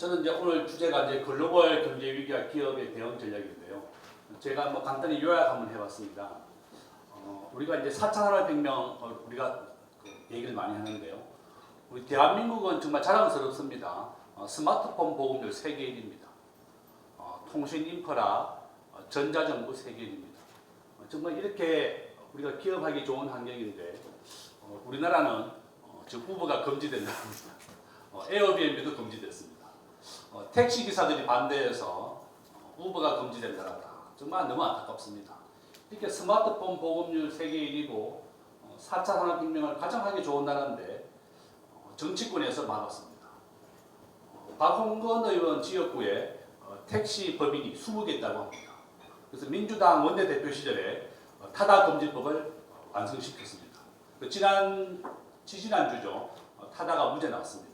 저는 이제 오늘 주제가 이제 글로벌 경제 위기와 기업의 대응 전략인데요. 제가 뭐 간단히 요약 한번 해봤습니다. 우리가 이제 4차 산업혁명 우리가 얘기를 많이 하는데요. 우리 대한민국은 정말 자랑스럽습니다. 스마트폰 보급률 세계 1위입니다. 통신 인프라, 전자정부 세계 1위입니다. 정말 이렇게 우리가 기업하기 좋은 환경인데 우리나라는 지금 우버가 금지된 나라입니다. 에어비앤비도 금지됐습니다. 택시 기사들이 반대해서 우버가 금지된 나라다. 정말 너무 안타깝습니다. 이렇게 스마트폰 보급률 세계 1위고 4차 산업혁명을 가장 하기 좋은 나라인데 정치권에서 막았습니다. 박홍근 의원 지역구에 택시 법인이 20개 있다고 합니다. 그래서 민주당 원내대표 시절에 타다 금지법을 완성시켰습니다. 지지난주죠. 타다가 무죄 나왔습니다.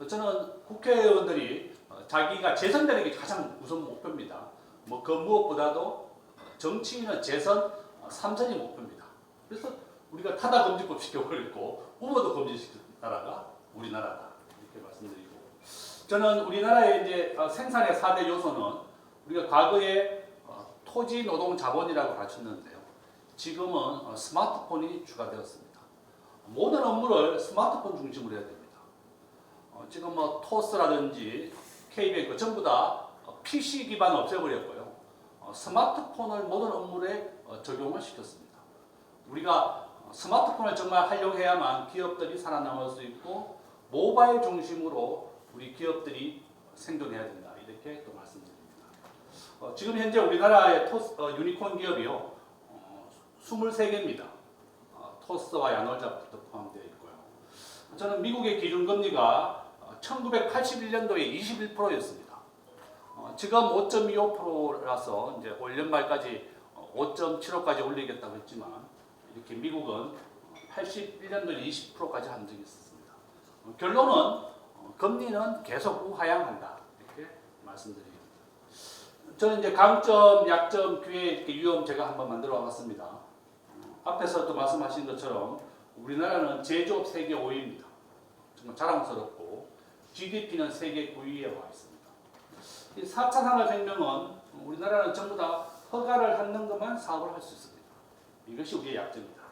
저는 국회의원들이 자기가 재선되는 게 가장 우선 목표입니다. 그 무엇보다도 정치인은 재선 3선이 목표입니다. 그래서 우리가 타다 금지법 시켜버렸고 우버도 금지시킨 나라가 우리나라다 이렇게 말씀드리고, 저는 우리나라의 이제 생산의 4대 요소는 우리가 과거에 토지 노동 자본이라고 가르쳤는데요. 지금은 스마트폰이 추가되었습니다. 모든 업무를 스마트폰 중심으로 해야 됩니다. 지금 토스라든지 K뱅크 전부 다 PC 기반을 없애버렸고요. 스마트폰을 모든 업무에 적용을 시켰습니다. 우리가 스마트폰을 정말 활용해야만 기업들이 살아남을 수 있고 모바일 중심으로 우리 기업들이 생존해야 된다. 이렇게 또 말씀드립니다. 지금 현재 우리나라의 유니콘 기업이요. 23개입니다. 토스와 야놀자부터 포함되어 있고요. 저는 미국의 기준금리가 1981년도에 21%였습니다. 지금 5.25%라서 이제 올 연말까지 5.75까지 올리겠다고 했지만 이렇게 미국은 81년도에 20%까지 한 적이 있었습니다. 결론은 금리는 계속 우하향한다 이렇게 말씀드립니다. 저는 이제 강점, 약점, 기회 이렇게 위험 제가 한번 만들어 봤습니다. 앞에서도 말씀하신 것처럼 우리나라는 제조업 세계 5위입니다. 정말 자랑스럽고 GDP는 세계 9위에 와 있습니다. 이 4차 산업혁명은 우리나라는 전부 다 허가를 하는 것만 사업을 할 수 있습니다. 이것이 우리의 약점입니다.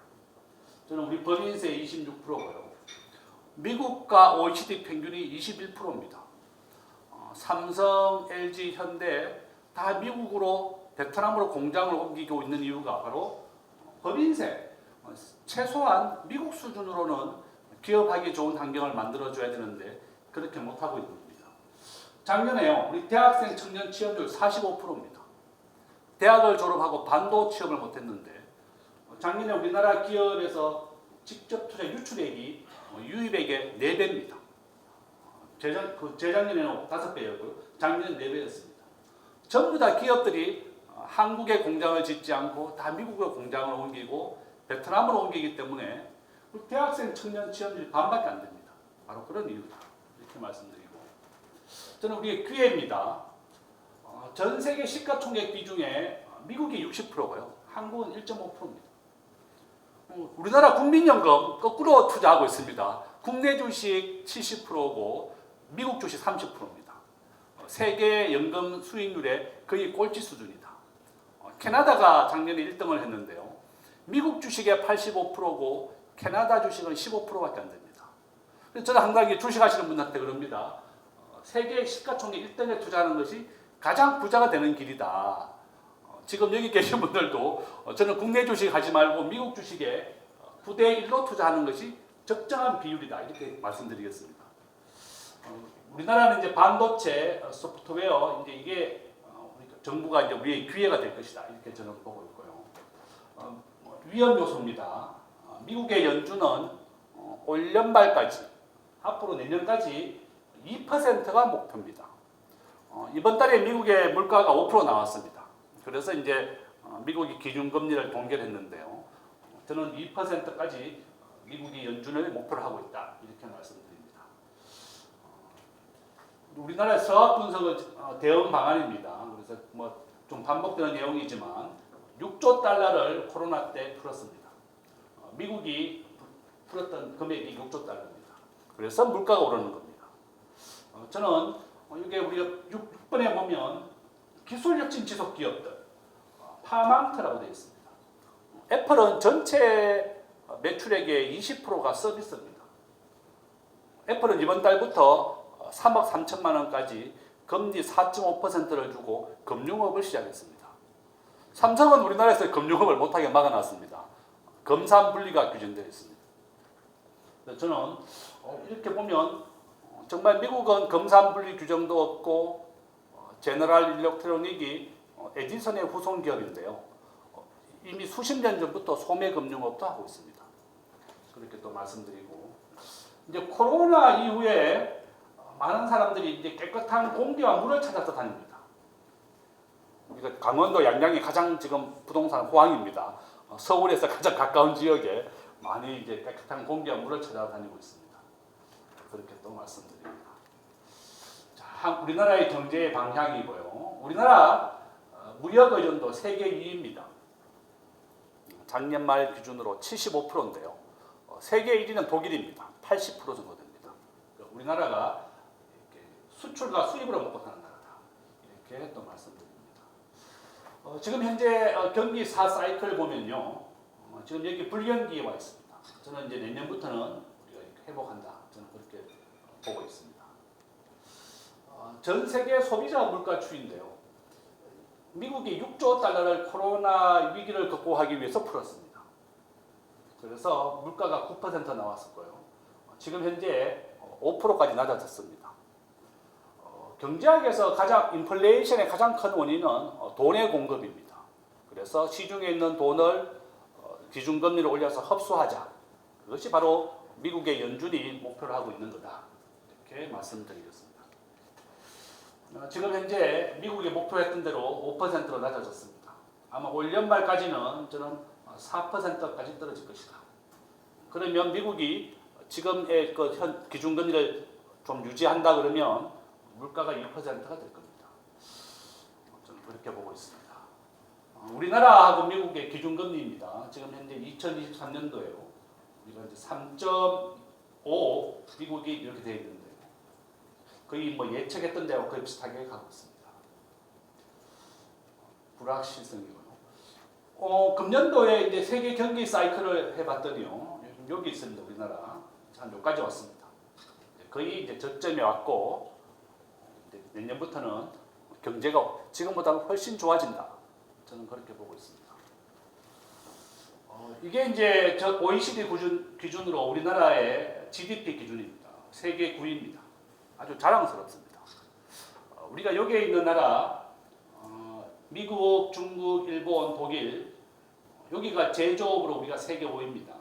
저는 우리 법인세 26%고요. 미국과 OECD 평균이 21%입니다. 삼성, LG, 현대 다 미국으로 베트남으로 공장을 옮기고 있는 이유가 바로 법인세. 최소한 미국 수준으로는 기업하기 좋은 환경을 만들어줘야 되는데 그렇게 못하고 있는 겁니다. 작년에요. 우리 대학생 청년 취업률 45%입니다. 대학을 졸업하고 반도 취업을 못했는데 작년에 우리나라 기업에서 직접 투자 유출액이 유입액의 4배입니다. 재작년에는 5배였고요. 작년에는 4배였습니다. 전부 다 기업들이 한국에 공장을 짓지 않고 다 미국에 공장을 옮기고 베트남으로 옮기기 때문에 대학생 청년 취업률이 반밖에 안 됩니다. 바로 그런 이유다. 이렇게 말씀드리고, 저는 우리의 기회입니다. 전 세계 시가총액 비중에 미국이 60%고요. 한국은 1.5%입니다. 우리나라 국민연금 거꾸로 투자하고 있습니다. 국내 주식 70%고 미국 주식 30%입니다. 세계 연금 수익률의 거의 꼴찌 수준이다. 캐나다가 작년에 1등을 했는데요. 미국 주식의 85%고 캐나다 주식은 15%밖에 안 됩니다. 그래서 저는 항상 주식하시는 분한테 그럽니다. 세계 시가총액 1등에 투자하는 것이 가장 부자가 되는 길이다. 지금 여기 계신 분들도 저는 국내 주식 하지 말고 미국 주식에 9대 1로 투자하는 것이 적정한 비율이다. 이렇게 말씀드리겠습니다. 우리나라는 이제 반도체, 소프트웨어, 이제 이게 정부가 이제 우리의 기회가 될 것이다. 이렇게 저는 보고 있고요. 위험 요소입니다. 미국의 연준은 올 연말까지, 앞으로 내년까지 2%가 목표입니다. 이번 달에 미국의 물가가 5% 나왔습니다. 그래서 이제 미국이 기준금리를 동결했는데요. 저는 2%까지 미국이 연준을 목표로 하고 있다. 이렇게 말씀드립니다. 우리나라의 서학 분석은 대응 방안입니다. 그래서 좀 반복되는 내용이지만 6조 달러를 코로나 때 풀었습니다. 미국이 풀었던 금액이 6조 달러입니다. 그래서 물가가 오르는 겁니다. 저는 이게 우리가 6번에 보면 기술혁신 지속 기업들 파망트라고 되어 있습니다. 애플은 전체 매출액의 20%가 서비스입니다. 애플은 이번 달부터 3억 3천만 원까지 금리 4.5%를 주고 금융업을 시작했습니다. 삼성은 우리나라에서 금융업을 못하게 막아놨습니다. 검산분리가 규정되어 있습니다. 저는 이렇게 보면 정말 미국은 검산분리 규정도 없고 제너럴 일렉트로닉이 에디슨의 후손 기업인데요. 이미 수십 년 전부터 소매금융업도 하고 있습니다. 그렇게 또 말씀드리고 이제 코로나 이후에 많은 사람들이 이제 깨끗한 공기와 물을 찾아서 다닙니다. 우리가 강원도 양양이 가장 지금 부동산 호황입니다. 서울에서 가장 가까운 지역에 많이 이제 깨끗한 공기와 물을 찾아다니고 있습니다. 그렇게 또 말씀드립니다. 자, 우리나라의 경제의 방향이고요. 우리나라 무역 의존도 세계 2위입니다. 작년 말 기준으로 75%인데요. 세계 1위는 독일입니다. 80% 정도 됩니다. 우리나라가 이렇게 수출과 수입으로 먹고 사는 나라다. 이렇게 또 말씀드립니다. 지금 현재 경기 4사이클 보면요. 지금 여기 불경기에 와 있습니다. 저는 이제 내년부터는 우리가 이렇게 회복한다. 저는 그렇게 보고 있습니다. 전 세계 소비자 물가 추이인데요. 미국이 6조 달러를 코로나 위기를 극복하기 위해서 풀었습니다. 그래서 물가가 9% 나왔었고요. 지금 현재 5%까지 낮아졌습니다. 경제학에서 인플레이션의 가장 큰 원인은 돈의 공급입니다. 그래서 시중에 있는 돈을 기준금리를 올려서 흡수하자. 그것이 바로 미국의 연준이 목표를 하고 있는 거다. 이렇게 말씀드리겠습니다. 지금 현재 미국이 목표했던 대로 5%로 낮아졌습니다. 아마 올 연말까지는 저는 4%까지 떨어질 것이다. 그러면 미국이 지금의 그 현 기준금리를 좀 유지한다 그러면 물가가 2%가 될 겁니다. 저는 그렇게 보고 있습니다. 우리나라하고 미국의 기준금리입니다. 지금 현재 2023년도에요. 우리가 이제 3.5 미국이 이렇게 되어 있는데요. 거의 뭐 예측했던 데와 거의 비슷하게 가고 있습니다. 불확실성이고요. 금년도에 이제 세계 경기 사이클을 해봤더니요. 여기 있습니다. 우리나라 한 여기까지 왔습니다. 거의 이제 저점에 왔고 내년부터는 경제가 지금보다 훨씬 좋아진다. 저는 그렇게 보고 있습니다. 이게 이제 OECD 기준으로 우리나라의 GDP 기준입니다. 세계 9위입니다. 아주 자랑스럽습니다. 우리가 여기에 있는 나라 미국, 중국, 일본, 독일 여기가 제조업으로 우리가 세계 5위입니다.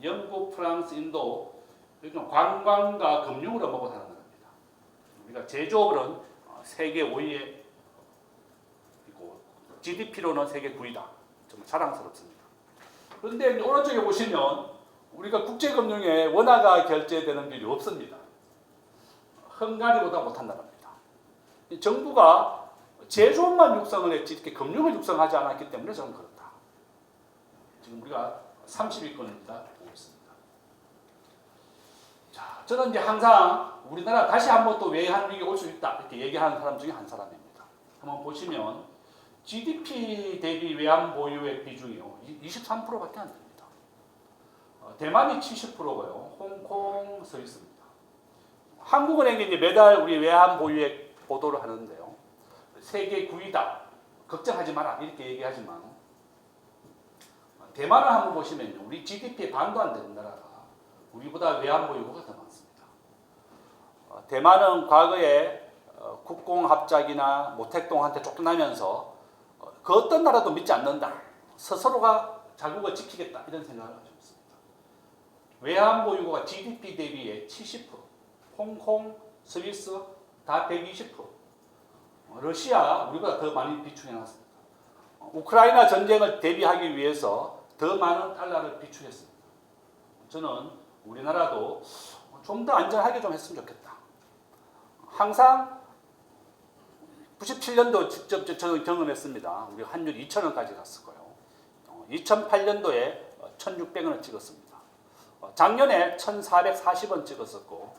영국, 프랑스, 인도 여기는 관광과 금융으로 먹고 사는 나라입니다. 우리가 제조업으로는 세계 5위에 있고 GDP로는 세계 9위다. 정말 자랑스럽습니다. 그런데 오른쪽에 보시면 우리가 국제금융에 원화가 결제되는 일이 없습니다. 헝가리보다 못한 나라입니다. 정부가 제조업만 육성을 했지 이렇게 금융을 육성하지 않았기 때문에 저는 그렇다. 지금 우리가 30위권입니다. 보고 있습니다. 자, 저는 이제 항상 우리나라 다시 한번 또 외환 위기가 올 수 있다 이렇게 얘기하는 사람 중에 한 사람입니다. 한번 보시면 GDP 대비 외환 보유액 비중이요 23%밖에 안 됩니다. 대만이 70%고요. 홍콩 서 있습니다. 한국은행이 이제 매달 우리 외환 보유액 보도를 하는데요. 세계 9위다. 걱정하지 마라. 이렇게 얘기하지만 대만을 한번 보시면요. 우리 GDP의 반도 안 되는 나라가 우리보다 외환 보유고가 더 많습니다. 대만은 과거에 국공합작이나 모택동한테 쫓겨나면서 그 어떤 나라도 믿지 않는다. 스스로가 자국을 지키겠다. 이런 생각을 가지고 있습니다. 외환 보유고가 GDP 대비의 70%, 홍콩, 스위스 다 120%, 러시아 우리보다 더 많이 비축해놨습니다. 우크라이나 전쟁을 대비하기 위해서 더 많은 달러를 비축했습니다. 저는 우리나라도 좀 더 안전하게 좀 했으면 좋겠다. 항상 97년도 직접 저는 경험했습니다. 우리 환율 2,000원까지 갔었고요. 2008년도에 1,600원을 찍었습니다. 작년에 1,440원 찍었었고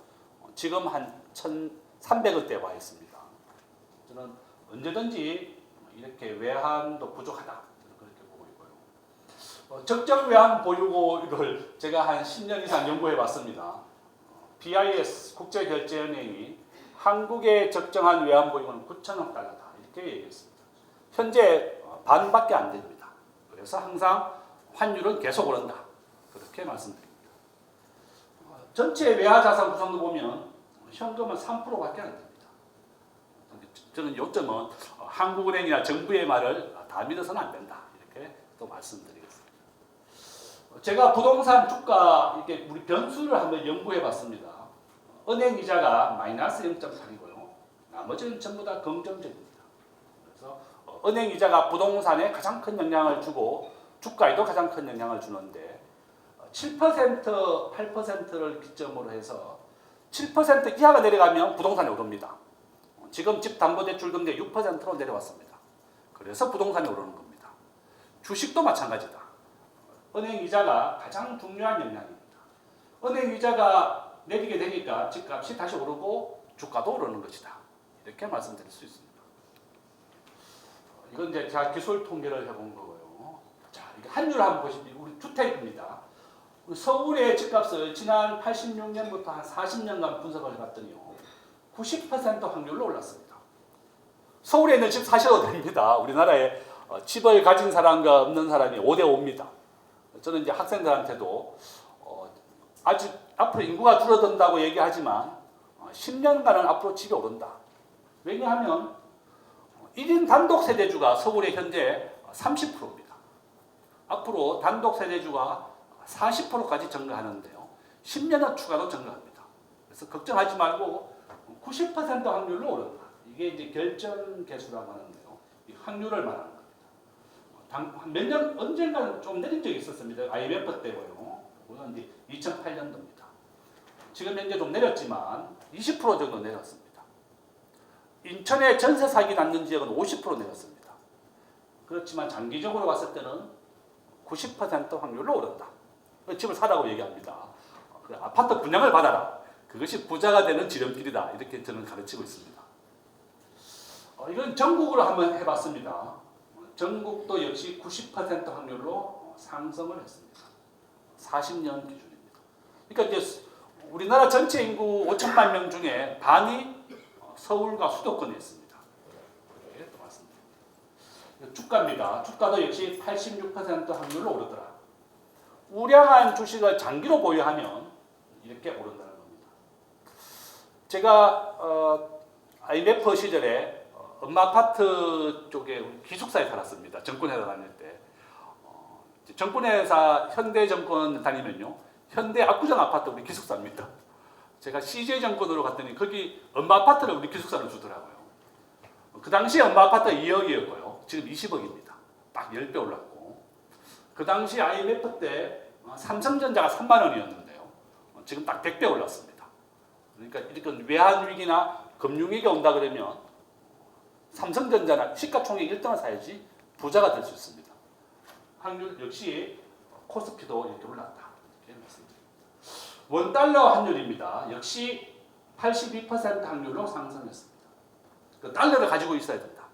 지금 한 1,300원대 와 있습니다. 저는 언제든지 이렇게 외환도 부족하다 그렇게 보고 있고요. 적정 외환 보유고를 제가 한 10년 이상 연구해 봤습니다. BIS 국제결제은행이 한국의 적정한 외환 보유고는 9천억 달러다 이렇게 얘기했습니다. 현재 반밖에 안 됩니다. 그래서 항상 환율은 계속 오른다 그렇게 말씀드립니다. 전체 외화 자산 구성도 보면 현금은 3%밖에 안 됩니다. 저는 요점은 한국은행이나 정부의 말을 다 믿어서는 안 된다 이렇게 또 말씀드리겠습니다. 제가 부동산 주가 이렇게 우리 변수를 한번 연구해봤습니다. 은행 이자가 마이너스 0.8이고요. 나머지는 전부 다 긍정적입니다. 그래서 은행 이자가 부동산에 가장 큰 영향을 주고 주가에도 가장 큰 영향을 주는데 7%, 8%를 기점으로 해서 7% 이하가 내려가면 부동산이 오릅니다. 지금 집담보대출 금리 6%로 내려왔습니다. 그래서 부동산이 오르는 겁니다. 주식도 마찬가지다. 은행 이자가 가장 중요한 영향입니다. 은행 이자가 내리게 되니까 집값이 다시 오르고 주가도 오르는 것이다. 이렇게 말씀드릴 수 있습니다. 이건 이제 제가 기술 통계를 해본 거고요. 자, 이게 환율을 한번 보시면 우리 주택입니다. 서울의 집값을 지난 86년부터 한 40년간 분석을 해봤더니요. 90% 확률로 올랐습니다. 서울에 있는 집 사셔도 됩니다. 우리나라에 집을 가진 사람과 없는 사람이 5대5입니다. 저는 이제 학생들한테도 아직 앞으로 인구가 줄어든다고 얘기하지만 10년간은 앞으로 집이 오른다. 왜냐하면 1인 단독 세대주가 서울에 현재 30%입니다. 앞으로 단독 세대주가 40%까지 증가하는데요. 10년은 추가로 증가합니다. 그래서 걱정하지 말고 90% 확률로 오른다. 이게 이제 결정 계수라고 하는데요. 이 확률을 말하는 겁니다. 몇 년 언젠가는 좀 내린 적이 있었습니다. IMF 때고요. 그건 이제 2008년도입니다. 지금 현재 좀 내렸지만 20% 정도 내렸습니다. 인천에 전세 사기 났는 지역은 50% 내렸습니다. 그렇지만 장기적으로 봤을 때는 90% 확률로 오른다. 집을 사라고 얘기합니다. 아파트 분양을 받아라. 그것이 부자가 되는 지름길이다. 이렇게 저는 가르치고 있습니다. 이건 전국으로 한번 해봤습니다. 전국도 역시 90% 확률로 상승을 했습니다. 40년 기준입니다. 그러니까 이제 우리나라 전체 인구 5천만 명 중에 반이 서울과 수도권에 있습니다. 이렇게 또 말씀드립니다. 주가입니다. 주가도 역시 86% 확률로 오르더라. 우량한 주식을 장기로 보유하면 이렇게 오른다는 겁니다. 제가 IMF 시절에 엄마 아파트 쪽에 기숙사에 살았습니다. 정권회사 다닐 때. 정권회사 현대정권 다니면요. 현대 압구정 아파트 우리 기숙사입니다. 제가 CJ정권으로 갔더니 거기 엄마 아파트를 우리 기숙사로 주더라고요. 그 당시 엄마 아파트가 2억이었고요. 지금 20억입니다. 딱 10배 올랐고. 그 당시 IMF 때 삼성전자가 3만 원이었는데요. 지금 딱 100배 올랐습니다. 그러니까 이렇게 외환위기나 금융위기가 온다 그러면 삼성전자나 시가총액 1등을 사야지 부자가 될 수 있습니다. 확률 역시 코스피도 이렇게 올랐다. 이렇게 말씀드립니다. 원달러 환율입니다. 역시 82% 확률로 상승했습니다. 그 달러를 가지고 있어야 된다.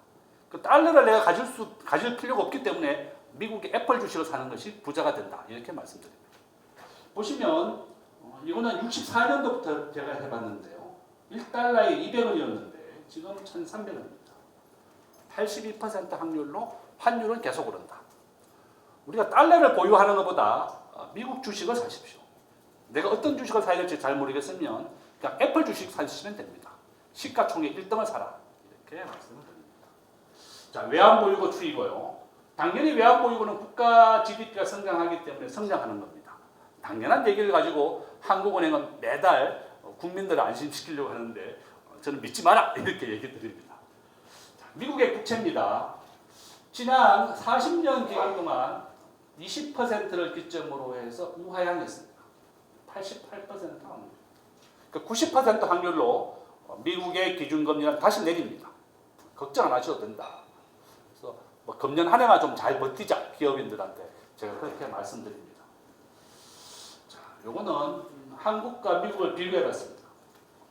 그 달러를 내가 가질 필요가 없기 때문에 미국의 애플 주식을 사는 것이 부자가 된다. 이렇게 말씀드립니다. 보시면 이거는 64년도부터 제가 해봤는데요. 1달러에 200원이었는데 지금 1,300원입니다. 82% 확률로 환율은 계속 오른다. 우리가 달러를 보유하는 것보다 미국 주식을 사십시오. 내가 어떤 주식을 사야 될지 잘 모르겠으면 그냥 애플 주식 사시면 됩니다. 시가총액 1등을 사라. 이렇게 말씀을 드립니다. 자, 외환보유고 추이고요. 당연히 외환보유고는 국가 GDP가 성장하기 때문에 성장하는 겁니다. 당연한 얘기를 가지고 한국은행은 매달 국민들을 안심시키려고 하는데 저는 믿지 마라 이렇게 얘기 드립니다. 자, 미국의 국채입니다. 지난 40년 기간 동안 20%를 기점으로 해서 우하향했습니다. 88% 확률. 그러니까 90% 확률로 미국의 기준금리는 다시 내립니다. 걱정 안 하셔도 된다. 그래서 뭐 금년 한 해만 좀 잘 버티자 기업인들한테 제가 그렇게 말씀드립니다. 자, 요거는 한국과 미국을 비교해봤습니다.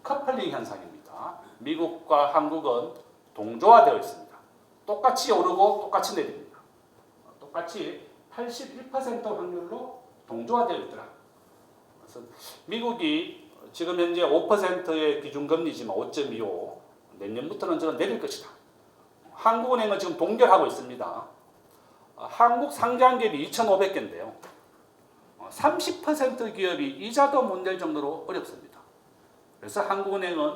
커플링 현상입니다. 미국과 한국은 동조화되어 있습니다. 똑같이 오르고 똑같이 내립니다. 똑같이 81% 확률로 동조화되어 있더라. 그래서 미국이 지금 현재 5%의 기준금리지만 5.25 내년부터는 저는 내릴 것이다. 한국은행은 지금 동결하고 있습니다. 한국 상장 기업이 2,500개인데요. 30% 기업이 이자도 못 낼 정도로 어렵습니다. 그래서 한국은행은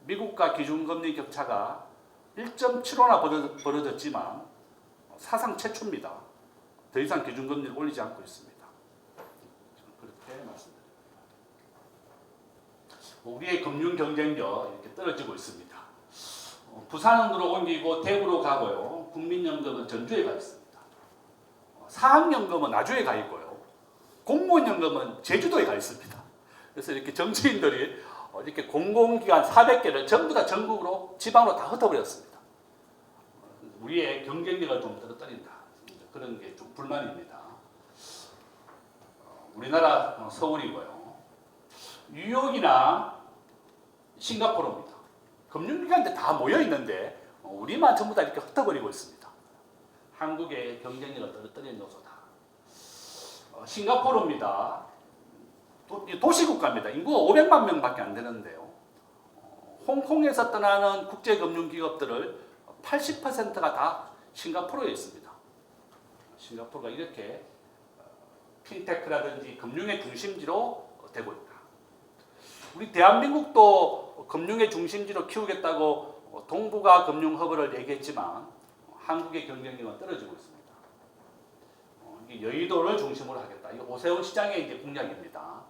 미국과 기준금리 격차가 1.75나 벌어졌지만 사상 최초입니다. 더 이상 기준금리를 올리지 않고 있습니다. 그렇게 말씀드립니다. 우리의 금융 경쟁력 이렇게 떨어지고 있습니다. 부산으로 옮기고 대구로 가고요. 국민연금은 전주에 가 있습니다. 사학연금은 나주에 가 있고요. 공무원연금은 제주도에 가 있습니다. 그래서 이렇게 정치인들이 이렇게 공공기관 400개를 전부 다 전국으로 지방으로 다 흩어버렸습니다. 우리의 경쟁력을 좀 떨어뜨린다. 그런 게 좀 불만입니다. 우리나라 서울이고요. 뉴욕이나 싱가포르입니다. 금융기관들 다 모여 있는데 우리만 전부 다 이렇게 흩어버리고 있습니다. 한국의 경쟁력을 떨어뜨리는 요소다. 싱가포르입니다. 도시국가입니다. 인구가 500만 명밖에 안 되는데요. 홍콩에서 떠나는 국제금융기업들을 80%가 다 싱가포르에 있습니다. 싱가포르가 이렇게 핀테크라든지 금융의 중심지로 되고 있다. 우리 대한민국도 금융의 중심지로 키우겠다고 동북아 금융허브를 얘기했지만 한국의 경쟁력은 떨어지고 있습니다. 여의도를 중심으로 하겠다. 이게 오세훈 시장의 이제 공약입니다.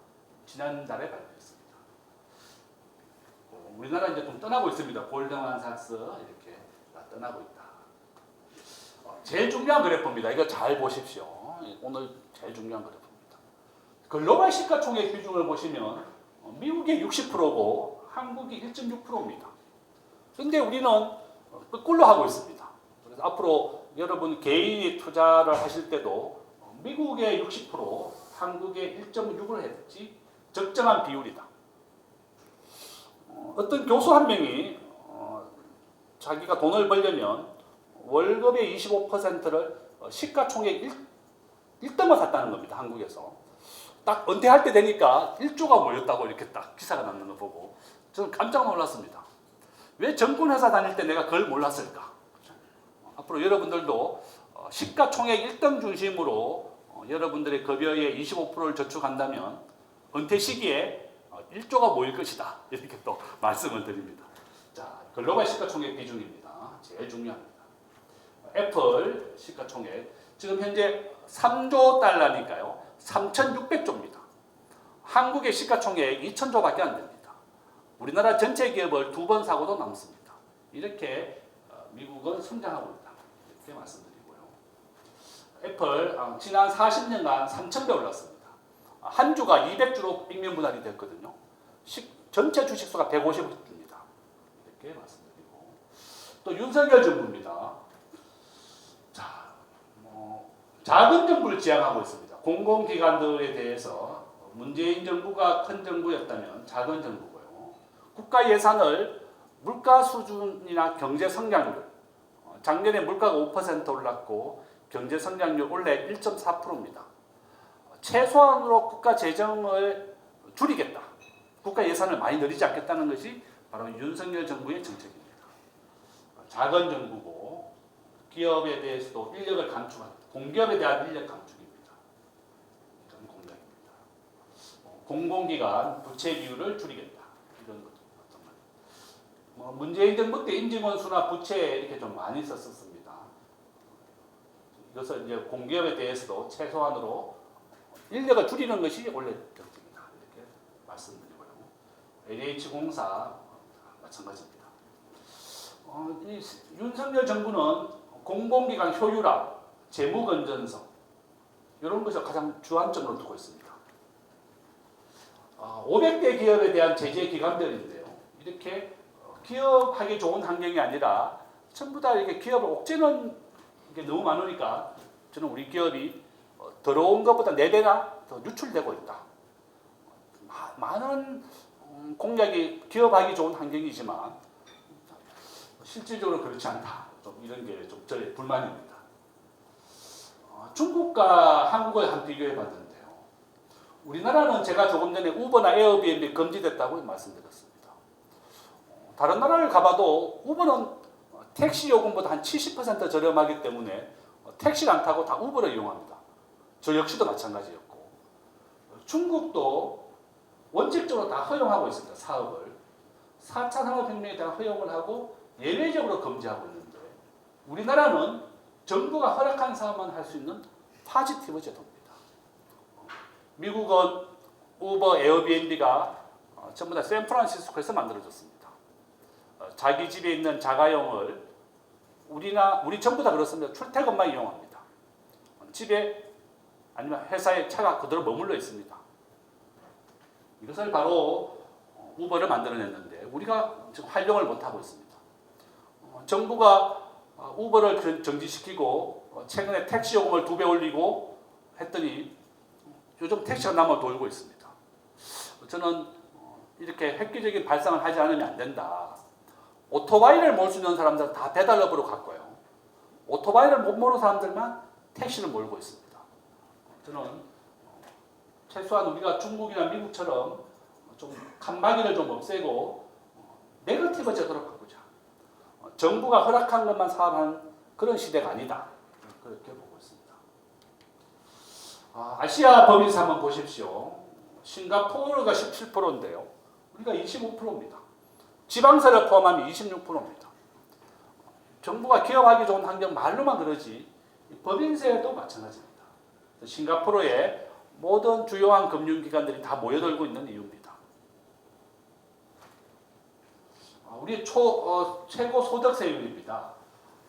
지난달에 발표했습니다. 우리나라 이제 좀 떠나고 있습니다. 골드만삭스 이렇게 떠나고 있다. 제일 중요한 그래프입니다. 이거 잘 보십시오. 오늘 제일 중요한 그래프입니다. 글로벌 시가총액 비중을 보시면 미국이 60%고 한국이 1.6%입니다. 그런데 우리는 거꾸로 하고 있습니다. 그래서 앞으로 여러분 개인이 투자를 하실 때도 미국의 60%, 한국의 1.6을 했지 적정한 비율이다. 어떤 교수 한 명이 자기가 돈을 벌려면 월급의 25%를 시가총액 1등을 샀다는 겁니다. 한국에서. 딱 은퇴할 때 되니까 1조가 모였다고 이렇게 딱 기사가 났는 거 보고 저는 깜짝 놀랐습니다. 왜 정권회사 다닐 때 내가 그걸 몰랐을까? 앞으로 여러분들도 시가총액 1등 중심으로 여러분들의 급여의 25%를 저축한다면 은퇴 시기에 1조가 모일 것이다. 이렇게 또 말씀을 드립니다. 자, 글로벌 시가총액 비중입니다. 제일 중요합니다. 애플 시가총액 지금 현재 3조 달러니까요. 3,600조입니다. 한국의 시가총액 2,000조밖에 안 됩니다. 우리나라 전체 기업을 2번 사고도 남습니다. 이렇게 미국은 성장하고 있다. 이렇게 말씀드리고요. 애플 지난 40년간 3,000배 올랐습니다. 한 주가 200주로 빅면 분할이 됐거든요. 전체 주식수가 150주입니다. 이렇게 말씀드리고 또 윤석열 정부입니다. 자, 작은 정부를 지향하고 있습니다. 공공기관들에 대해서 문재인 정부가 큰 정부였다면 작은 정부고요. 국가 예산을 물가 수준이나 경제 성장률, 작년에 물가가 5% 올랐고 경제 성장률 올해 1.4%입니다. 최소한으로 국가 재정을 줄이겠다. 국가 예산을 많이 늘리지 않겠다는 것이 바로 윤석열 정부의 정책입니다. 작은 정부고 기업에 대해서도 인력을 감축하는 공기업에 대한 인력 감축입니다. 이런 공약입니다. 공공기관 부채 비율을 줄이겠다. 이런 것도 문재인 정부 때 임직원수나 부채 이렇게 좀 많이 썼었습니다. 이것을 이제 공기업에 대해서도 최소한으로 인력을 줄이는 것이 원래 정책이다. 이렇게 말씀드리고요. LH공사 마찬가지입니다. 이 윤석열 정부는 공공기관 효율화, 재무 건전성 이런 것을 가장 주안점으로 두고 있습니다. 500대 기업에 대한 제재 기관들인데요. 이렇게 기업하기 좋은 환경이 아니라 전부 다 이렇게 기업을 옥죄는 게 너무 많으니까 저는 우리 기업이 들어온 것보다 4배나 더 유출되고 있다. 많은 공약이 기업하기 좋은 환경이지만 실질적으로 그렇지 않다. 좀 이런 게 좀 저의 불만입니다. 중국과 한국을 한 비교해 봤는데요. 우리나라는 제가 조금 전에 우버나 에어비앤비 금지됐다고 말씀드렸습니다. 다른 나라를 가봐도 우버는 택시 요금보다 한 70% 저렴하기 때문에 택시를 안 타고 다 우버를 이용합니다. 저 역시도 마찬가지였고, 중국도 원칙적으로 다 허용하고 있습니다. 사업을 4차 산업혁명에 대한 허용을 하고 예외적으로 금지하고 있는데, 우리나라는 정부가 허락한 사업만 할 수 있는 파지티브 제도입니다. 미국은 우버, 에어비앤비가 전부 다 샌프란시스코에서 만들어졌습니다. 자기 집에 있는 자가용을 우리 전부 다 그렇습니다. 출퇴근만 이용합니다. 집에 아니면 회사에 차가 그대로 머물러 있습니다. 이것을 바로 우버를 만들어냈는데 우리가 지금 활용을 못하고 있습니다. 정부가 우버를 정지시키고 최근에 택시 요금을 2배 올리고 했더니 요즘 택시가 남아 돌고 있습니다. 저는 이렇게 획기적인 발상을 하지 않으면 안 된다. 오토바이를 몰 수 있는 사람들은 다 배달업으로 갔고요. 오토바이를 못 모는 사람들만 택시를 몰고 있습니다. 저는 최소한 우리가 중국이나 미국처럼 좀 칸막이를 좀 없애고 네거티브 제도로 바꾸자. 정부가 허락한 것만 사업하는 그런 시대가 아니다. 그렇게 보고 있습니다. 아시아 법인세 한번 보십시오. 싱가포르가 17%인데요. 우리가 25%입니다. 지방세를 포함하면 26%입니다. 정부가 기업하기 좋은 환경 말로만 그러지 법인세도 마찬가지입니다. 싱가포르에 모든 주요한 금융기관들이 다 모여들고 있는 이유입니다. 우리 최고 소득세율입니다.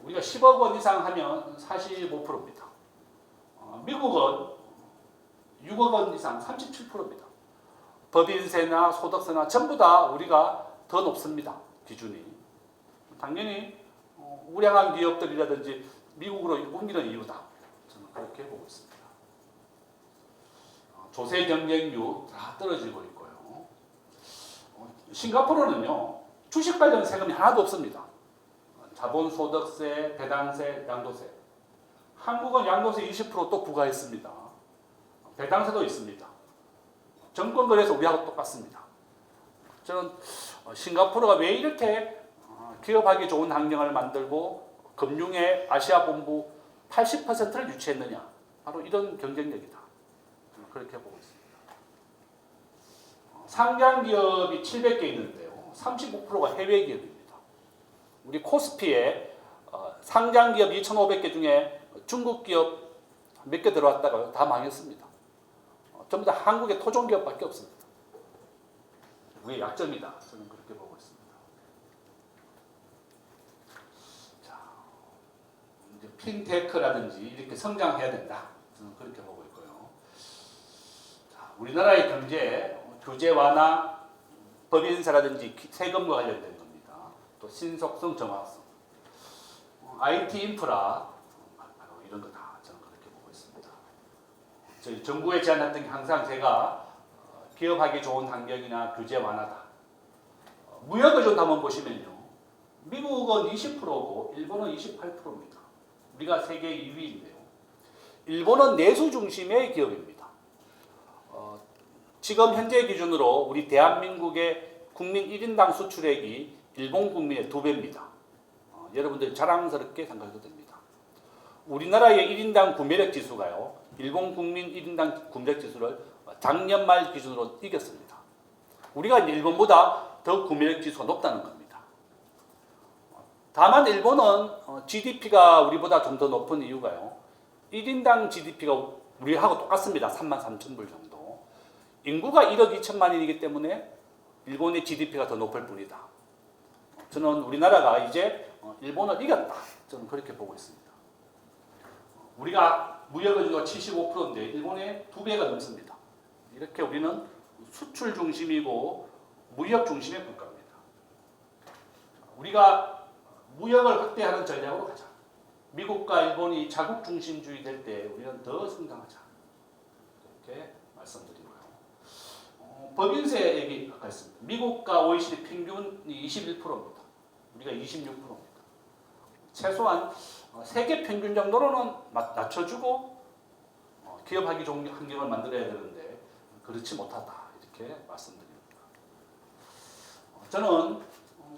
우리가 10억 원 이상 하면 45%입니다. 미국은 6억 원 이상 37%입니다. 법인세나 소득세나 전부 다 우리가 더 높습니다. 기준이. 당연히 우량한 기업들이라든지 미국으로 옮기는 이유다. 저는 그렇게 보고 있습니다. 조세 경쟁률 다 떨어지고 있고요. 싱가포르는요. 주식 관련 세금이 하나도 없습니다. 자본소득세, 배당세, 양도세. 한국은 양도세 20%또 부과했습니다. 배당세도 있습니다. 정권거래소 우리하고 똑같습니다. 저는 싱가포르가 왜 이렇게 기업하기 좋은 환경을 만들고 금융의 아시아 본부 80%를 유치했느냐. 바로 이런 경쟁력이다. 저는 그렇게 보고 있습니다. 상장 기업이 700개 있는데요. 35%가 해외 기업입니다. 우리 코스피에 상장 기업 2,500개 중에 중국 기업 몇 개 들어왔다가요. 다 망했습니다. 전부 다 한국의 토종 기업밖에 없습니다. 우리의 약점이다. 저는 그렇게 보고 있습니다. 자, 이제 핀테크라든지 이렇게 성장해야 된다. 저는 그렇게 보고 있고요. 자, 우리나라의 경제 규제 완화, 법인세라든지 세금과 관련된 겁니다. 또 신속성, 정확성, IT 인프라 이런 거 다 저는 그렇게 보고 있습니다. 저희 정부에 제안했던 게 항상 제가 기업하기 좋은 환경이나 규제 완화다. 무역을 좀 한번 보시면요. 미국은 20%고 일본은 28%입니다. 우리가 세계 2위인데요. 일본은 내수 중심의 기업입니다. 지금 현재 기준으로 우리 대한민국의 국민 1인당 수출액이 일본 국민의 2배입니다. 여러분들이 자랑스럽게 생각해도 됩니다. 우리나라의 1인당 구매력 지수가요. 일본 국민 1인당 구매력 지수를 작년 말 기준으로 이겼습니다. 우리가 일본보다 더 구매력 지수가 높다는 겁니다. 다만 일본은 GDP가 우리보다 좀 더 높은 이유가요. 1인당 GDP가 우리하고 똑같습니다. 33,000불 정도. 인구가 1억 2천만인이기 때문에 일본의 GDP가 더 높을 뿐이다. 저는 우리나라가 이제 일본을 이겼다. 저는 그렇게 보고 있습니다. 우리가 무역의존도가 75%인데 일본의 2배가 넘습니다. 이렇게 우리는 수출 중심이고 무역 중심의 국가입니다. 우리가 무역을 확대하는 전략으로 가자. 미국과 일본이 자국 중심주의 될 때 우리는 더 성장하자. 이렇게 말씀드리고요. 법인세 얘기 아까 했습니다. 미국과 OECD 평균이 21%입니다. 우리가 26%입니다. 최소한 세계 평균 정도로는 낮춰주고 기업하기 좋은 환경을 만들어야 되는데 그렇지 못하다 이렇게 말씀드립니다. 저는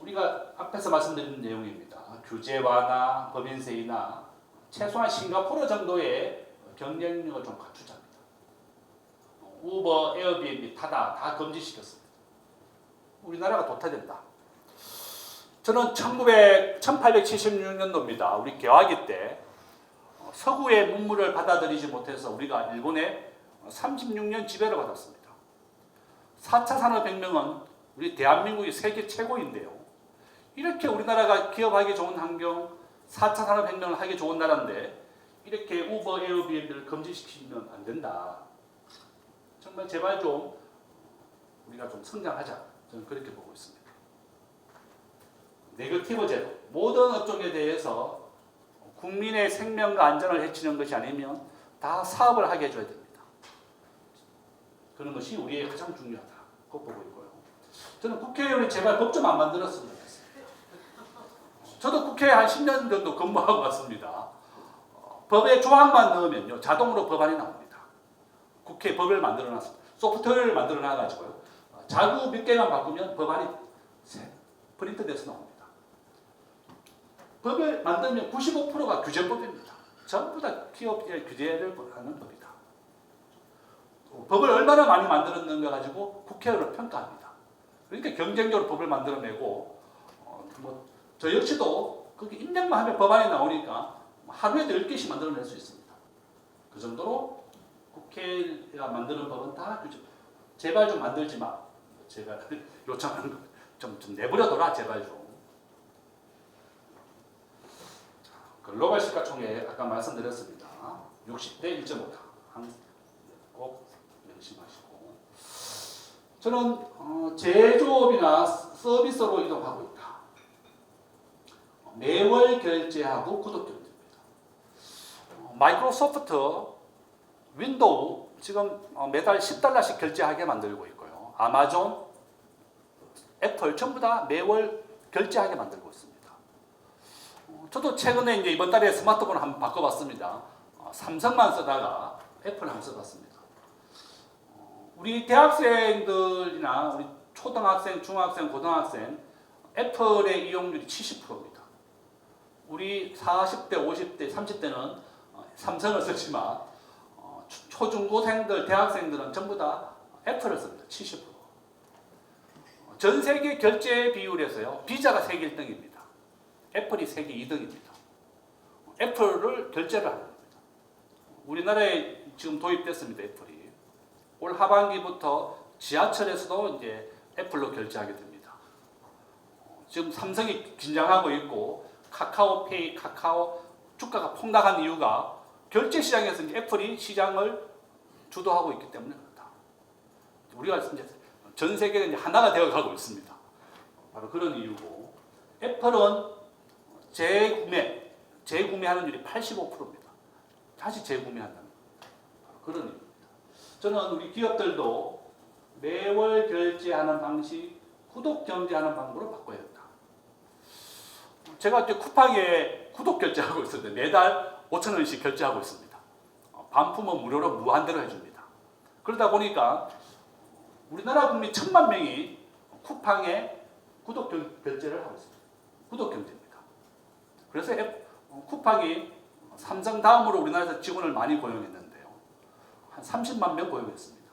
우리가 앞에서 말씀드린 내용입니다. 규제 완화, 법인세 인하, 최소한 싱가포르 정도의 경쟁력을 좀 갖추자입니다. 우버, 에어비앤비, 타다 다 금지시켰습니다. 우리나라가 도태된다. 저는 1876년도입니다. 우리 개화기 때 서구의 문물을 받아들이지 못해서 우리가 일본에 36년 지배를 받았습니다. 4차 산업혁명은 우리 대한민국이 세계 최고인데요. 이렇게 우리나라가 기업하기 좋은 환경, 4차 산업혁명을 하기 좋은 나라인데 이렇게 우버, 에어비앤비를 금지시키면 안 된다. 정말 제발 좀 우리가 좀 성장하자. 저는 그렇게 보고 있습니다. 네거티브 제도, 모든 업종에 대해서 국민의 생명과 안전을 해치는 것이 아니면 다 사업을 하게 해줘야 됩니다. 그런 것이 우리의 가장 중요하다고 보고 있고요. 저는 국회의원이 제발 법 좀 안 만들었으면 좋겠습니다. 저도 국회에 한 10년 정도 근무하고 왔습니다. 법에 조항만 넣으면요 자동으로 법안이 나옵니다. 국회 법을 만들어놨습니다. 소프트웨어를 만들어놔가지고요. 자구 몇 개만 바꾸면 법안이 프린트돼서 나옵니다. 법을 만들면 95%가 규제법입니다. 전부 다 기업의 규제를 하는 법이다. 법을 얼마나 많이 만들었는가 가지고 국회의원을 평가합니다. 그러니까 경쟁적으로 법을 만들어내고 저 역시도 그렇게 입력만 하면 법안이 나오니까 하루에도 10개씩 만들어낼 수 있습니다. 그 정도로 국회가 만드는 법은 다 규제. 제발 좀 만들지 마. 제가 요청하는 거 좀 내버려둬라 제발 좀. 글로벌 시가총액 아까 말씀드렸습니다. 60대 1.5다. 꼭 명심하시고. 저는 제조업이나 서비스로 이동하고 있다. 매월 결제하고 구독 결제입니다. 마이크로소프트, 윈도우 지금 매달 $10씩 결제하게 만들고 있고요. 아마존, 애플 전부 다 매월 결제하게 만들고 있습니다. 저도 최근에 이제 이번 달에 스마트폰을 한번 바꿔봤습니다. 삼성만 쓰다가 애플을 한번 써봤습니다. 우리 대학생들이나 우리 초등학생, 중학생, 고등학생 애플의 이용률이 70%입니다. 우리 40대, 50대, 30대는 삼성을 쓰지만 초중고생들, 대학생들은 전부 다 애플을 씁니다. 70%. 전 세계 결제 비율에서요. 비자가 세계 1등입니다. 애플이 세계 2등입니다. 애플을 결제를 하는 겁니다. 우리나라에 지금 도입됐습니다. 애플이. 올 하반기부터 지하철에서도 이제 애플로 결제하게 됩니다. 지금 삼성이 긴장하고 있고 카카오페이, 카카오 주가가 폭락한 이유가 결제 시장에서 이제 애플이 시장을 주도하고 있기 때문에 그렇다. 우리가 이제 전 세계가 이제 하나가 되어가고 있습니다. 바로 그런 이유고 애플은 재구매하는 율이 85%입니다. 다시 재구매한다는 그런 의미입니다. 저는 우리 기업들도 매월 결제하는 방식, 구독 결제하는 방법으로 바꿔야 한다. 제가 이제 쿠팡에 구독 결제하고 있었는데 매달 5,000원씩 결제하고 있습니다. 반품은 무료로 무한대로 해줍니다. 그러다 보니까 우리나라 국민 1,000만 명이 쿠팡에 구독 결제를 하고 있습니다. 구독 결제입니다. 그래서 쿠팡이 삼성 다음으로 우리나라에서 직원을 많이 고용했는데요. 한 30만 명 고용했습니다.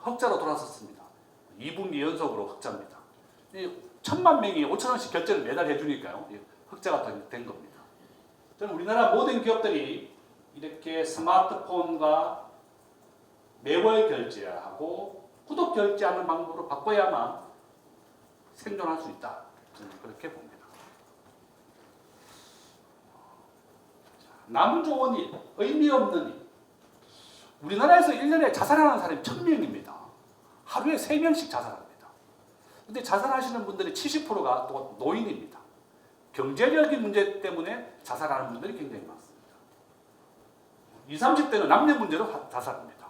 흑자로 돌아섰습니다. 2분기 연속으로 흑자입니다. 1,000만 명이 5,000원씩 결제를 매달 해주니까요. 흑자가 된 겁니다. 저는 우리나라 모든 기업들이 이렇게 스마트폰과 매월 결제하고 구독 결제하는 방법으로 바꿔야만 생존할 수 있다. 저는 그렇게 봅니다. 남 좋은 일, 의미 없는 일. 우리나라에서 1년에 자살하는 사람이 1,000명입니다. 하루에 3명씩 자살합니다. 근데 자살하시는 분들의 70%가 또 노인입니다. 경제적인 문제 때문에 자살하는 분들이 굉장히 많습니다. 20, 30대는 남녀 문제로 자살합니다.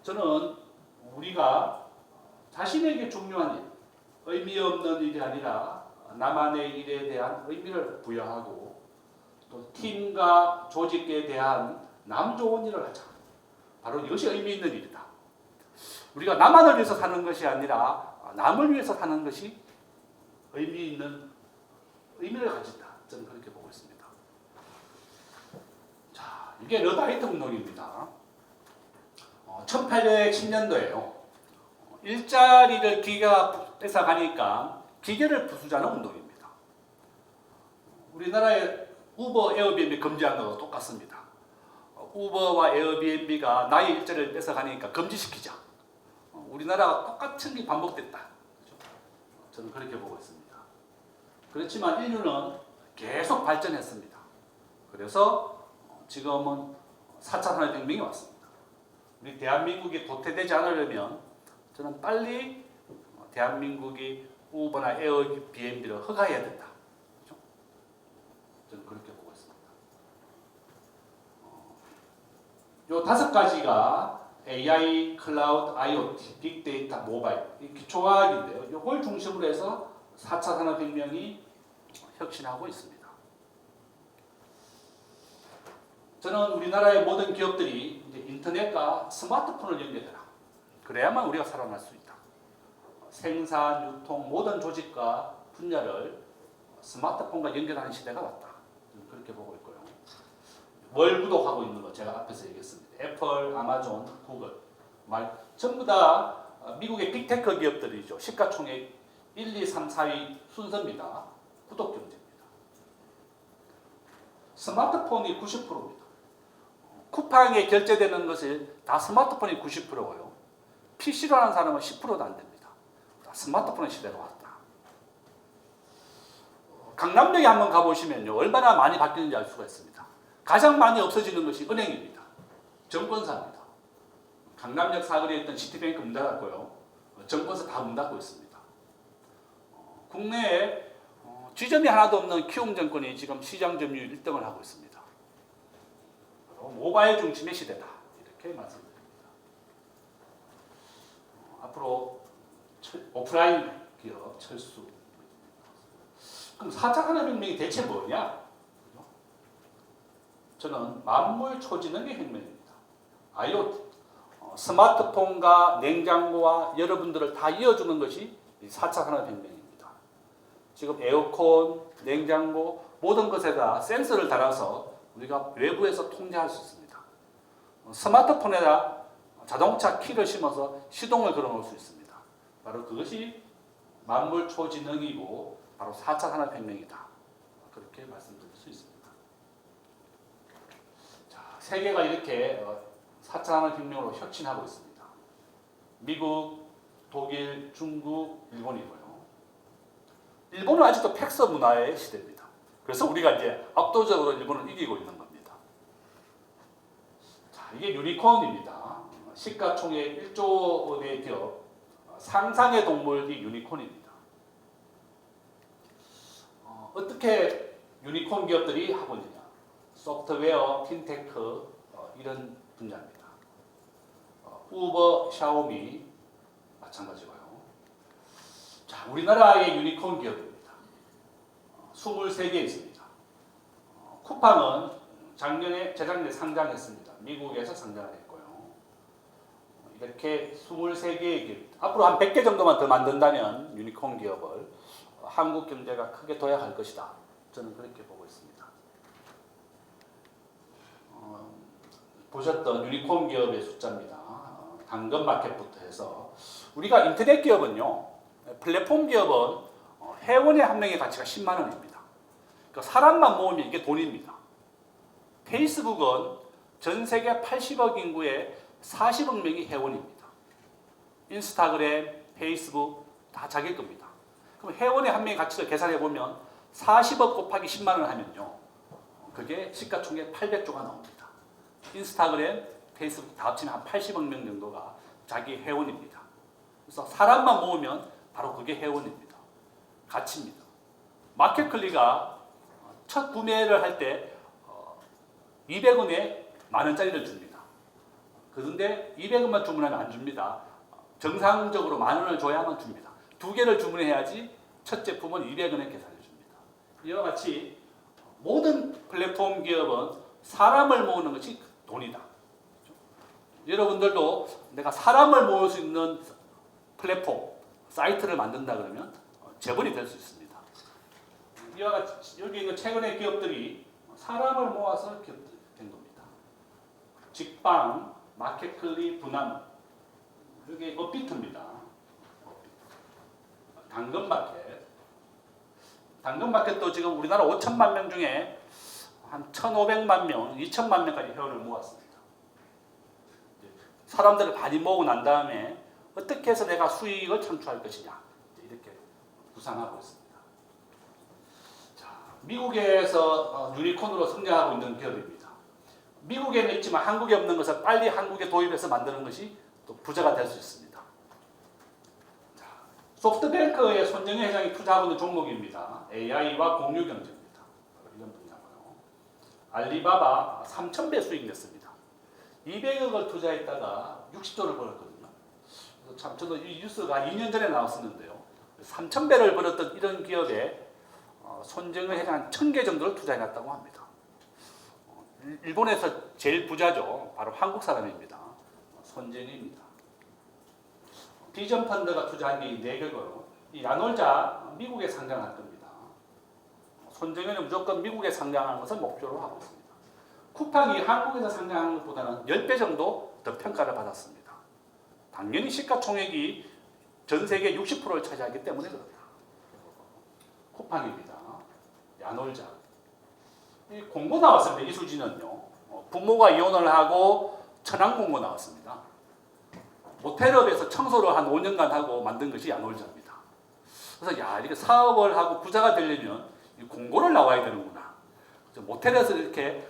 저는 우리가 자신에게 중요한 일, 의미 없는 일이 아니라 나만의 일에 대한 의미를 부여하고 또 팀과 조직에 대한 남 좋은 일을 하자. 바로 이것이 의미 있는 일이다. 우리가 나만을 위해서 사는 것이 아니라 남을 위해서 사는 것이 의미 있는 의미를 가진다. 저는 그렇게 보고 있습니다. 자, 이게 러다이트 운동입니다. 1810년도에요. 일자리를 기계가 뺏어가니까 기계를 부수자는 운동입니다. 우리나라의 우버, 에어비앤비 금지한 거와 똑같습니다. 우버와 에어비앤비가 나의 일자리를 뺏어가니까 금지시키자. 우리나라가 똑같은 게 반복됐다. 저는 그렇게 보고 있습니다. 그렇지만 인류는 계속 발전했습니다. 그래서 지금은 4차 산업혁명이 왔습니다. 우리 대한민국이 도태되지 않으려면 저는 빨리 대한민국이 우버나 에어비앤비를 허가해야 된다. 그렇죠? 저는 그렇게 보고 있습니다. 요 5가지가 AI, 클라우드, IoT, 빅데이터, 모바일, 이 기초과학인데요. 이걸 중심으로 해서 4차 산업혁명이 혁신하고 있습니다. 저는 우리나라의 모든 기업들이 이제 인터넷과 스마트폰을 연결해라. 그래야만 우리가 살아날 수 있다. 생산, 유통, 모든 조직과 분야를 스마트폰과 연결하는 시대가 왔다. 그렇게 보고 있고요. 월 구독하고 있는 거 제가 앞에서 얘기했습니다. 애플, 아마존, 구글 전부 다 미국의 빅테크 기업들이죠. 시가총액 1, 2, 3, 4위 순서입니다. 구독 경제입니다. 스마트폰이 90%입니다. 쿠팡에 결제되는 것이 다 스마트폰이 90%고요. PC로 하는 사람은 10%도 안 됩니다. 스마트폰 시대가 왔다. 강남역에 한번 가보시면요. 얼마나 많이 바뀌는지 알 수가 있습니다. 가장 많이 없어지는 것이 은행입니다. 정권사입니다. 강남역 사거리에 있던 시티뱅크 문 닫았고요. 정권사 다 문 닫고 있습니다. 국내에 지점이 하나도 없는 키움증권이 지금 시장 점유율 1등을 하고 있습니다. 모바일 중심의 시대다. 이렇게 말씀드립니다. 앞으로 오프라인 기업 철수. 그럼 4차 산업혁명이 대체 뭐냐? 저는 만물 초지능의 혁명입니다. IoT, 스마트폰과 냉장고와 여러분들을 다 이어주는 것이 4차 산업혁명입니다. 지금 에어컨, 냉장고 모든 것에다 센서를 달아서 우리가 외부에서 통제할 수 있습니다. 스마트폰에다 자동차 키를 심어서 시동을 걸어놓을 수 있습니다. 바로 그것이 만물 초지능이고 바로 4차 산업혁명이다. 그렇게 말씀드릴 수 있습니다. 세계가 이렇게 4차 산업혁명으로 혁신하고 있습니다. 미국, 독일, 중국, 일본이고요. 일본은 아직도 팩스 문화의 시대입니다. 그래서 우리가 이제 압도적으로 일본을 이기고 있는 겁니다. 자, 이게 유니콘입니다. 시가총액 1조 원의 기업, 상상의 동물이 유니콘입니다. 어떻게 유니콘 기업들이 하고 있느냐? 소프트웨어, 핀테크 이런 분야입니다. 우버, 샤오미 마찬가지고요. 자, 우리나라의 유니콘 기업입니다. 23개 있습니다. 쿠팡은 재작년에 상장했습니다. 미국에서 상장을 했고요. 이렇게 23개의 기업, 앞으로 한 100개 정도만 더 만든다면 유니콘 기업을 한국 경제가 크게 도약할 것이다. 저는 그렇게 보고 있습니다. 보셨던 유니콘 기업의 숫자입니다. 당근마켓부터 해서 우리가 인터넷 기업은요, 플랫폼 기업은 회원의 한 명의 가치가 10만 원입니다. 그러니까 사람만 모으면 이게 돈입니다. 페이스북은 전 세계 80억 인구의 40억 명이 회원입니다. 인스타그램, 페이스북 다 자기 겁니다. 그럼 회원의 한 명의 가치를 계산해 보면 40억 곱하기 10만 원 하면요, 그게 시가총액 800조가 나옵니다. 인스타그램, 페이스북 다 합치면 한 80억 명 정도가 자기 회원입니다. 그래서 사람만 모으면 바로 그게 회원입니다. 가치입니다. 마켓클리가 첫 구매를 할 때 200원에 만 원짜리를 줍니다. 그런데 200원만 주문하면 안 줍니다. 정상적으로 만 원을 줘야만 줍니다. 두 개를 주문해야지 첫 제품은 200원에 계산해 줍니다. 이와 같이 모든 플랫폼 기업은 사람을 모으는 것이 돈이다. 여러분들도 내가 사람을 모을 수 있는 플랫폼, 사이트를 만든다 그러면 재벌이 될 수 있습니다. 이와 같이 여기 있는 최근의 기업들이 사람을 모아서 기업들이 된 겁니다. 직방, 마켓클리, 분한, 이게 업비트입니다. 당근마켓. 당근마켓도 지금 우리나라 5천만 명 중에 한 1,500만 명, 2천만 명까지 회원을 모았습니다. 사람들을 많이 모으고 난 다음에 어떻게 해서 내가 수익을 창출할 것이냐 이렇게 구상하고 있습니다. 자, 미국에서 유니콘으로 성장하고 있는 기업입니다. 미국에는 있지만 한국에 없는 것을 빨리 한국에 도입해서 만드는 것이 또 부자가 될 수 있습니다. 자, 소프트뱅크의 손정혜 회장이 투자하고 있는 종목입니다. AI와 공유 경제입니다. 이런 분야고요. 알리바바 3,000배 수익 냈습니다. 200억을 투자했다가 60조를 벌었거든요. 그래서 참 저도 이 뉴스가 2년 전에 나왔었는데요. 3,000배를 벌었던 이런 기업에 손정혜 회장 1,000개 정도를 투자해놨다고 합니다. 일본에서 제일 부자죠. 바로 한국 사람입니다. 손정혜입니다. 비전 펀드가 투자한 게 4개고요. 이 야놀자 미국에 상장할 겁니다. 손정혜는 무조건 미국에 상장하는 것을 목표로 하고 있습니다. 쿠팡이 한국에서 상장하는 것보다는 10배 정도 더 평가를 받았습니다. 당연히 시가총액이 전 세계 60%를 차지하기 때문에 그렇다. 쿠팡입니다. 야놀자. 이 공고 나왔습니다. 이수진은요. 부모가 이혼을 하고 천황 공고 나왔습니다. 모텔업에서 청소를 한 5년간 하고 만든 것이 야놀자입니다. 그래서 야 이렇게 사업을 하고 부자가 되려면 이 공고를 나와야 되는구나. 모텔에서 이렇게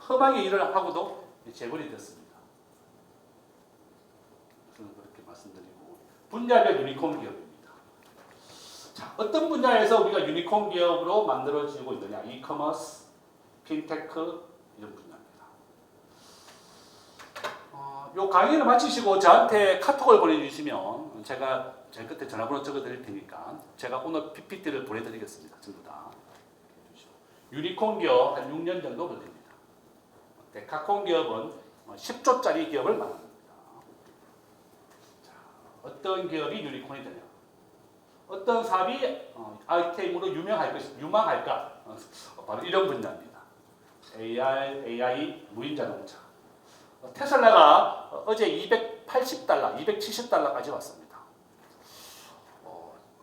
험하게 일을 하고도 재벌이 됐습니다. 저는 그렇게 말씀드리고 분야별 유니콘 기업입니다. 자, 어떤 분야에서 우리가 유니콘 기업으로 만들어지고 있느냐? 이커머스, 핀테크 이런 분야입니다. 요 강의를 마치시고 저한테 카톡을 보내주시면 제가 제 끝에 전화번호 적어드릴 테니까 제가 오늘 PPT를 보내드리겠습니다. 전부 다. 유니콘 기업 한 6년 정도 걸립니다. 데카콘 기업은 10조짜리 기업을 말합니다. 자, 어떤 기업이 유니콘이 되냐? 어떤 사업이 아이템으로 유망할까? 바로 이런 분야입니다. AI, 무인 자동차. 테슬라가 어제 280달러, 270달러까지 왔습니다.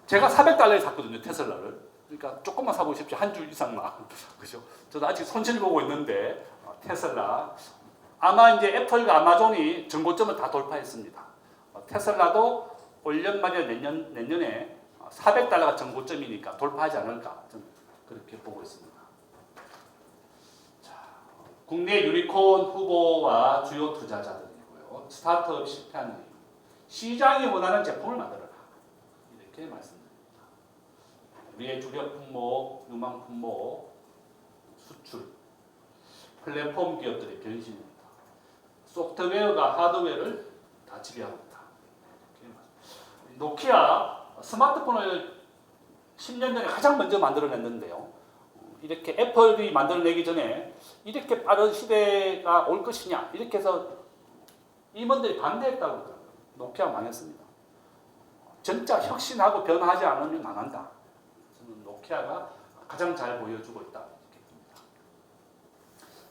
제가 400달러에 샀거든요, 테슬라를. 그러니까 조금만 사고 싶지 한 주 이상만. 그죠? 저도 아직 손실 보고 있는데 테슬라 아마 이제 애플과 아마존이 전고점을 다 돌파했습니다. 테슬라도 올 연말에 내년에 400달러가 전고점이니까 돌파하지 않을까 저는 그렇게 보고 있습니다. 자, 국내 유니콘 후보와 주요 투자자들이고요. 스타트업 실패하는 이유. 시장이 원하는 제품을 만들어라. 이렇게 말씀드립니다. 우리의 주력 품목, 유망 품목, 수출, 플랫폼 기업들의 변신입니다. 소프트웨어가 하드웨어를 다 지배하고 있다. 노키아 스마트폰을 10년 전에 가장 먼저 만들어냈는데요. 이렇게 애플이 만들어내기 전에 이렇게 빠른 시대가 올 것이냐 이렇게 해서 임원들이 반대했다고 그러더라고요. 노키아 망했습니다. 진짜 혁신하고 변화하지 않으면 안 한다. 저는 노키아가 가장 잘 보여주고 있다.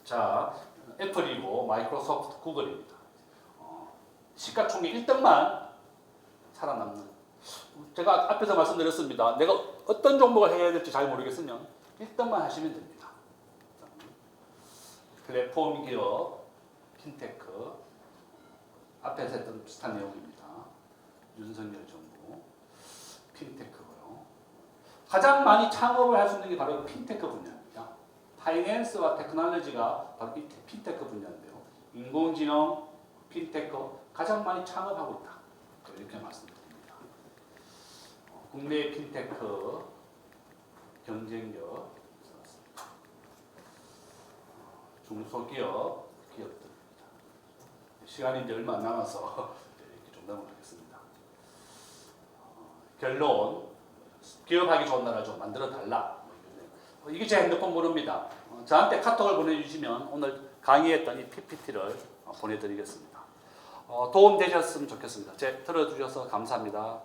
자, 애플이고 마이크로소프트, 구글입니다. 시가총액 1등만 살아남는. 제가 앞에서 말씀드렸습니다. 내가 어떤 종목을 해야 될지 잘 모르겠으면 1등만 하시면 됩니다. 플랫폼 기업, 핀테크, 앞에서 했던 비슷한 내용입니다. 윤석열 정부, 핀테크고요. 가장 많이 창업을 할 수 있는 게 바로 핀테크 분야입니다. 파이낸스와 테크놀로지가 바로 이 핀테크 분야인데요. 인공지능, 핀테크 가장 많이 창업하고 있다. 이렇게 말씀드립니다. 국내 핀테크 경쟁력, 중소기업, 기업들입니다. 시간이 이제 얼마 안 남아서 이렇게 좀 넘어가겠습니다. 결론 기업하기 좋은 나라 좀 만들어 달라. 이게 제 핸드폰 번호입니다. 저한테 카톡을 보내주시면 오늘 강의했던 이 PPT를 보내드리겠습니다. 도움 되셨으면 좋겠습니다. 들어주셔서 감사합니다.